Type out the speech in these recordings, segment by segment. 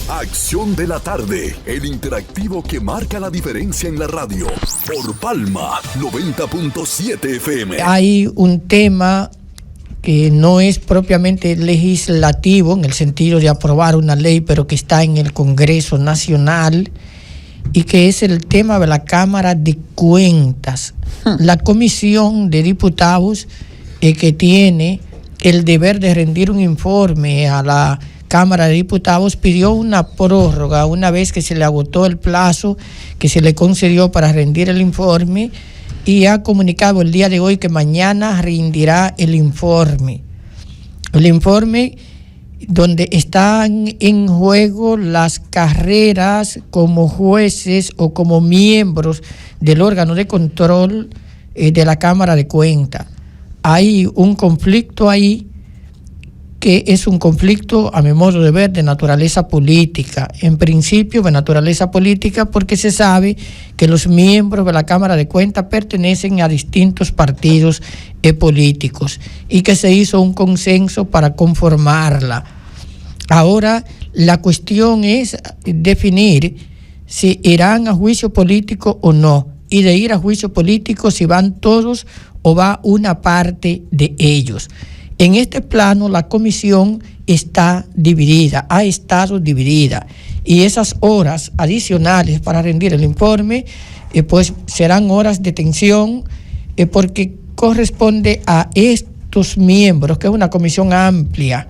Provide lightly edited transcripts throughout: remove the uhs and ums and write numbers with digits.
Acción de la tarde, el interactivo que marca la diferencia en la radio. Por Palma 90.7 FM. Hay un tema que no es propiamente legislativo en el sentido de aprobar una ley, pero que está en el Congreso Nacional, y que es el tema de la Cámara de Cuentas. La Comisión de Diputados que tiene el deber de rendir un informe a la Cámara de Diputados pidió una prórroga una vez que se le agotó el plazo que se le concedió para rendir el informe, y ha comunicado el día de hoy que mañana rendirá el informe. El informe donde están en juego las carreras como jueces o como miembros del órgano de control de la Cámara de Cuentas. Hay un conflicto ahí que es un conflicto, a mi modo de ver, de naturaleza política. En principio, de naturaleza política, porque se sabe que los miembros de la Cámara de Cuentas pertenecen a distintos partidos políticos y que se hizo un consenso para conformarla. Ahora, la cuestión es definir si irán a juicio político o no, y de ir a juicio político si van todos o va una parte de ellos. En este plano la comisión está dividida, ha estado dividida, y esas horas adicionales para rendir el informe pues serán horas de tensión porque corresponde a estos miembros, que es una comisión amplia,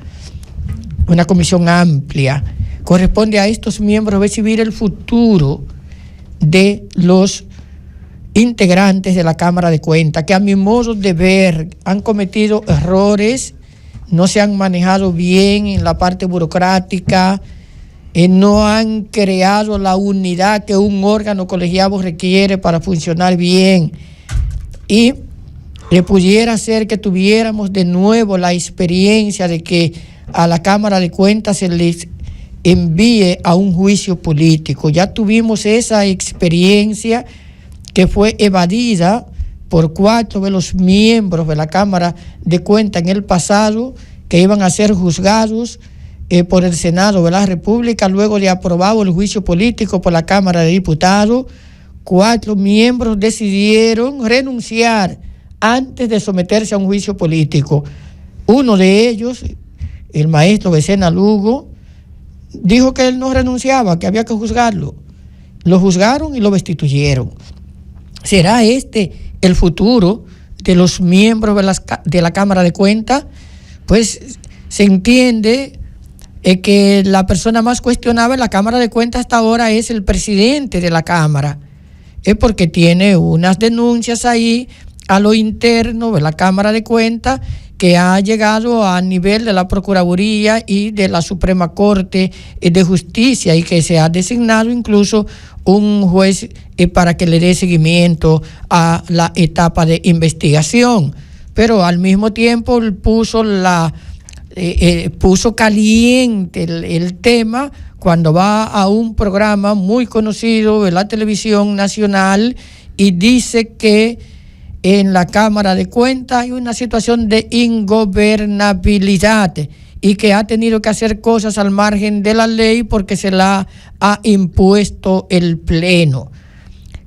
corresponde a estos miembros recibir el futuro de los integrantes de la Cámara de Cuentas, que a mi modo de ver han cometido errores, no se han manejado bien en la parte burocrática, no han creado la unidad que un órgano colegiado requiere para funcionar bien, y pudiera ser que tuviéramos de nuevo la experiencia de que a la Cámara de Cuentas se les envíe a un juicio político. Ya tuvimos esa experiencia que fue evadida por 4 de los miembros de la Cámara de Cuentas en el pasado, que iban a ser juzgados por el Senado de la República, luego de aprobado el juicio político por la Cámara de Diputados. 4 miembros decidieron renunciar antes de someterse a un juicio político. Uno de ellos, el maestro Becena Lugo, dijo que él no renunciaba, que había que juzgarlo. Lo juzgaron y lo destituyeron. ¿Será este el futuro de los miembros de la Cámara de Cuentas? Pues se entiende que la persona más cuestionada en la Cámara de Cuentas hasta ahora es el presidente de la Cámara, porque tiene unas denuncias ahí a lo interno de la Cámara de Cuentas que ha llegado a nivel de la Procuraduría y de la Suprema Corte de Justicia, y que se ha designado incluso un juez para que le dé seguimiento a la etapa de investigación. Pero al mismo tiempo puso caliente el tema cuando va a un programa muy conocido de la televisión nacional y dice que en la Cámara de Cuentas hay una situación de ingobernabilidad y que ha tenido que hacer cosas al margen de la ley porque se la ha impuesto el Pleno.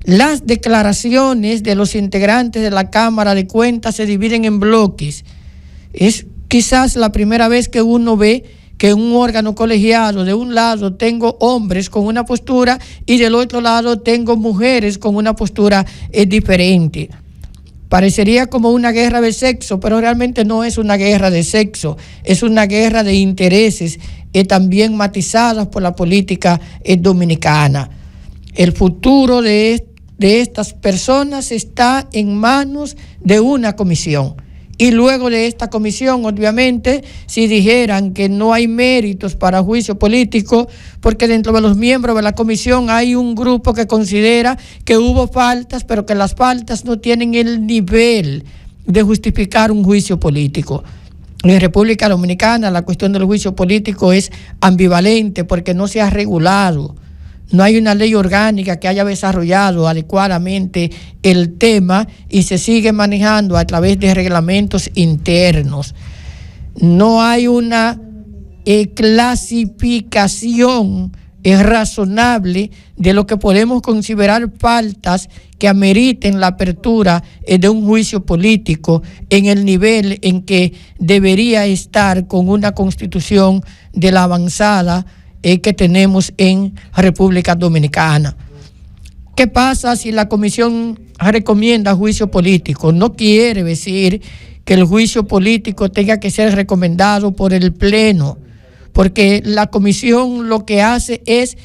Las declaraciones de los integrantes de la Cámara de Cuentas se dividen en bloques. Es quizás la primera vez que uno ve que un órgano colegiado, de un lado tengo hombres con una postura y del otro lado tengo mujeres con una postura diferente. Parecería como una guerra de sexo, pero realmente no es una guerra de sexo, es una guerra de intereses también matizadas por la política dominicana. El futuro de estas personas está en manos de una comisión. Y luego de esta comisión, obviamente, si dijeran que no hay méritos para juicio político, porque dentro de los miembros de la comisión hay un grupo que considera que hubo faltas, pero que las faltas no tienen el nivel de justificar un juicio político. En República Dominicana la cuestión del juicio político es ambivalente porque no se ha regulado. No hay una ley orgánica que haya desarrollado adecuadamente el tema y se sigue manejando a través de reglamentos internos. No hay una clasificación razonable de lo que podemos considerar faltas que ameriten la apertura de un juicio político en el nivel en que debería estar con una constitución de la avanzada que tenemos en República Dominicana. ¿Qué pasa si la comisión recomienda juicio político? No quiere decir que el juicio político tenga que ser recomendado por el Pleno, porque la comisión lo que hace es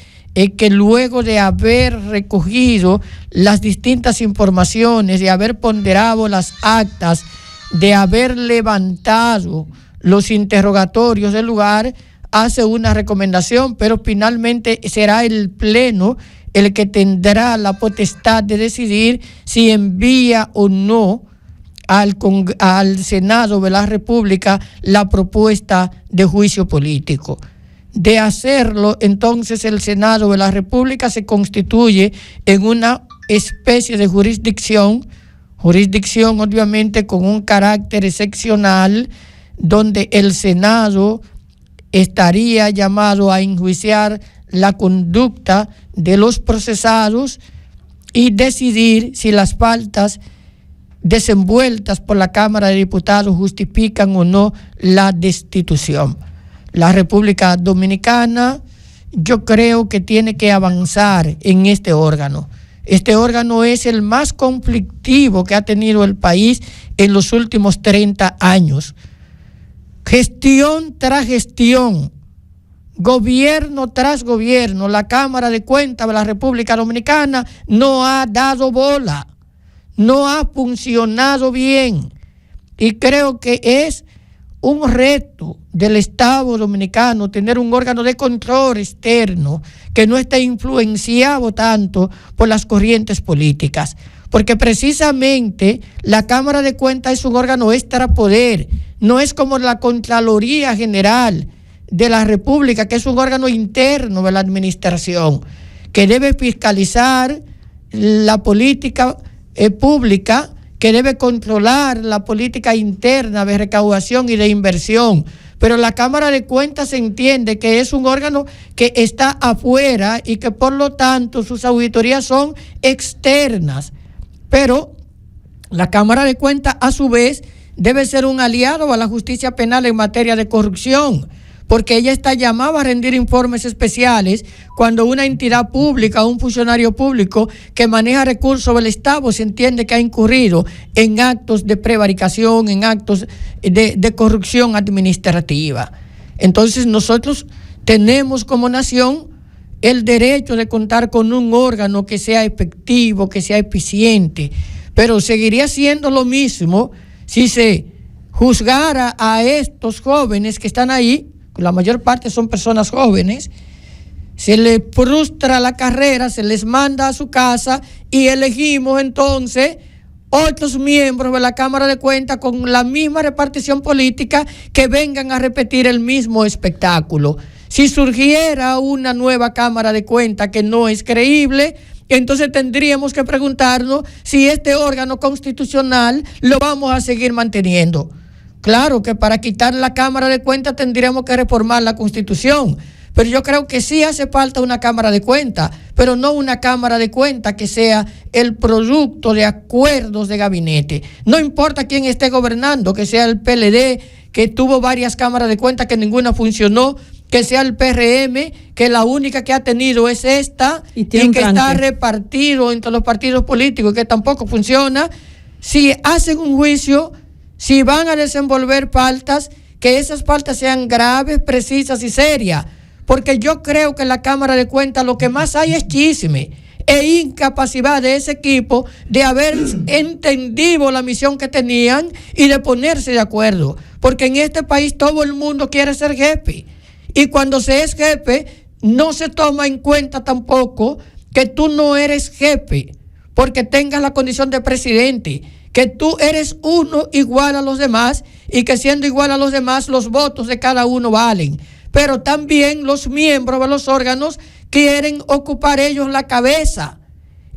que luego de haber recogido las distintas informaciones, de haber ponderado las actas, de haber levantado los interrogatorios del lugar, hace una recomendación, pero finalmente será el Pleno el que tendrá la potestad de decidir si envía o no al Senado de la República la propuesta de juicio político. De hacerlo, entonces el Senado de la República se constituye en una especie de jurisdicción obviamente con un carácter excepcional, donde el Senado estaría llamado a enjuiciar la conducta de los procesados y decidir si las faltas desenvueltas por la Cámara de Diputados justifican o no la destitución. La República Dominicana, yo creo que tiene que avanzar en este órgano. Este órgano es el más conflictivo que ha tenido el país en los últimos 30 años. Gestión tras gestión, gobierno tras gobierno, la Cámara de Cuentas de la República Dominicana no ha dado bola, no ha funcionado bien, y creo que es un reto del Estado dominicano tener un órgano de control externo que no esté influenciado tanto por las corrientes políticas, porque precisamente la Cámara de Cuentas es un órgano extrapoder, no es como la Contraloría General de la República, que es un órgano interno de la administración, que debe fiscalizar la política pública, que debe controlar la política interna de recaudación y de inversión. Pero la Cámara de Cuentas se entiende que es un órgano que está afuera y que por lo tanto sus auditorías son externas. Pero la Cámara de Cuentas a su vez debe ser un aliado a la justicia penal en materia de corrupción, porque ella está llamada a rendir informes especiales cuando una entidad pública o un funcionario público que maneja recursos del Estado se entiende que ha incurrido en actos de prevaricación, en actos de corrupción administrativa. Entonces nosotros tenemos como nación el derecho de contar con un órgano que sea efectivo, que sea eficiente, pero seguiría siendo lo mismo si se juzgara a estos jóvenes que están ahí. La mayor parte son personas jóvenes, se les frustra la carrera, se les manda a su casa y elegimos entonces otros miembros de la Cámara de Cuentas con la misma repartición política que vengan a repetir el mismo espectáculo. Si surgiera una nueva Cámara de Cuentas que no es creíble, entonces tendríamos que preguntarnos si este órgano constitucional lo vamos a seguir manteniendo. Claro que para quitar la Cámara de Cuentas tendríamos que reformar la Constitución, pero yo creo que sí hace falta una Cámara de Cuentas, pero no una Cámara de Cuentas que sea el producto de acuerdos de gabinete. No importa quién esté gobernando, que sea el PLD, que tuvo varias cámaras de cuentas que ninguna funcionó, que sea el PRM, que la única que ha tenido es esta, y que está repartido entre los partidos políticos, que tampoco funciona. Si hacen un juicio, si van a desenvolver faltas, que esas faltas sean graves, precisas y serias, porque yo creo que en la Cámara de Cuentas lo que más hay es chisme e incapacidad de ese equipo de haber entendido la misión que tenían y de ponerse de acuerdo, porque en este país todo el mundo quiere ser jefe, y cuando se es jefe no se toma en cuenta tampoco que tú no eres jefe porque tengas la condición de presidente, que tú eres uno igual a los demás y que siendo igual a los demás los votos de cada uno valen. Pero también los miembros de los órganos quieren ocupar ellos la cabeza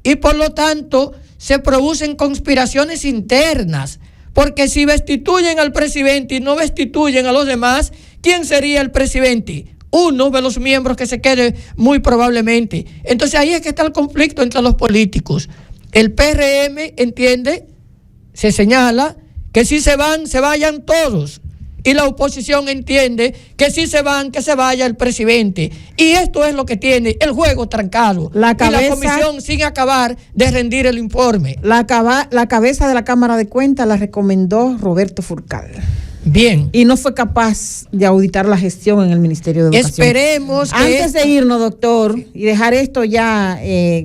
y por lo tanto se producen conspiraciones internas, Porque si destituyen al presidente y no destituyen a los demás, ¿quién sería el presidente? Uno de los miembros que se quede muy probablemente. Entonces ahí es que está el conflicto entre los políticos. El PRM entiende, se señala, que si se van, se vayan todos. Y la oposición entiende que si se van, que se vaya el presidente. Y esto es lo que tiene el juego trancado. Y la comisión sin acabar de rendir el informe. La cabeza de la Cámara de Cuentas la recomendó Roberto Furcal. Bien. Y no fue capaz de auditar la gestión en el Ministerio de Educación. Esperemos que... Antes de irnos, doctor, y dejar esto ya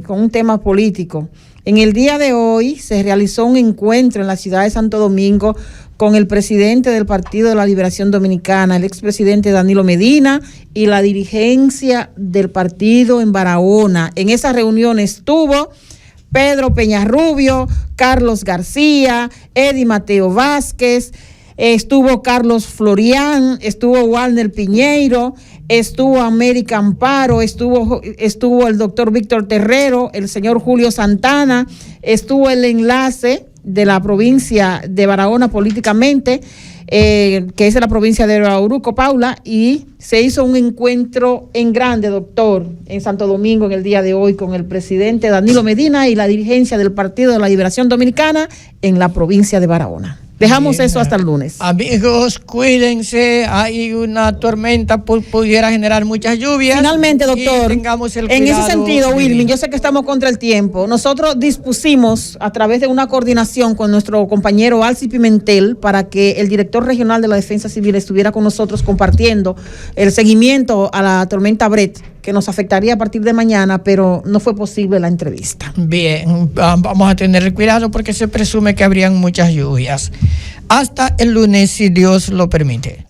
con un tema político, en el día de hoy se realizó un encuentro en la ciudad de Santo Domingo con el presidente del Partido de la Liberación Dominicana, el expresidente Danilo Medina, y la dirigencia del partido en Barahona. En esa reunión estuvo Pedro Peñarrubio, Carlos García, Eddie Mateo Vázquez, estuvo Carlos Florián, estuvo Walner Piñeiro, estuvo América Amparo, estuvo el doctor Víctor Terrero, el señor Julio Santana, estuvo el enlace de la provincia de Barahona políticamente, que es de la provincia de Bauruco, Paula, y se hizo un encuentro en grande, doctor, en Santo Domingo en el día de hoy con el presidente Danilo Medina y la dirigencia del Partido de la Liberación Dominicana en la provincia de Barahona. Dejamos eso hasta el lunes. Amigos, cuídense. Hay una tormenta, pudiera generar muchas lluvias. Finalmente, doctor, tengamos el en cuidado, ese sentido, Wilmin, yo sé que estamos contra el tiempo. Nosotros dispusimos a través de una coordinación con nuestro compañero Alci Pimentel para que el director regional de la Defensa Civil estuviera con nosotros compartiendo el seguimiento a la tormenta Brett, que nos afectaría a partir de mañana, pero no fue posible la entrevista. Bien, vamos a tener cuidado porque se presume que habrían muchas lluvias. Hasta el lunes, si Dios lo permite.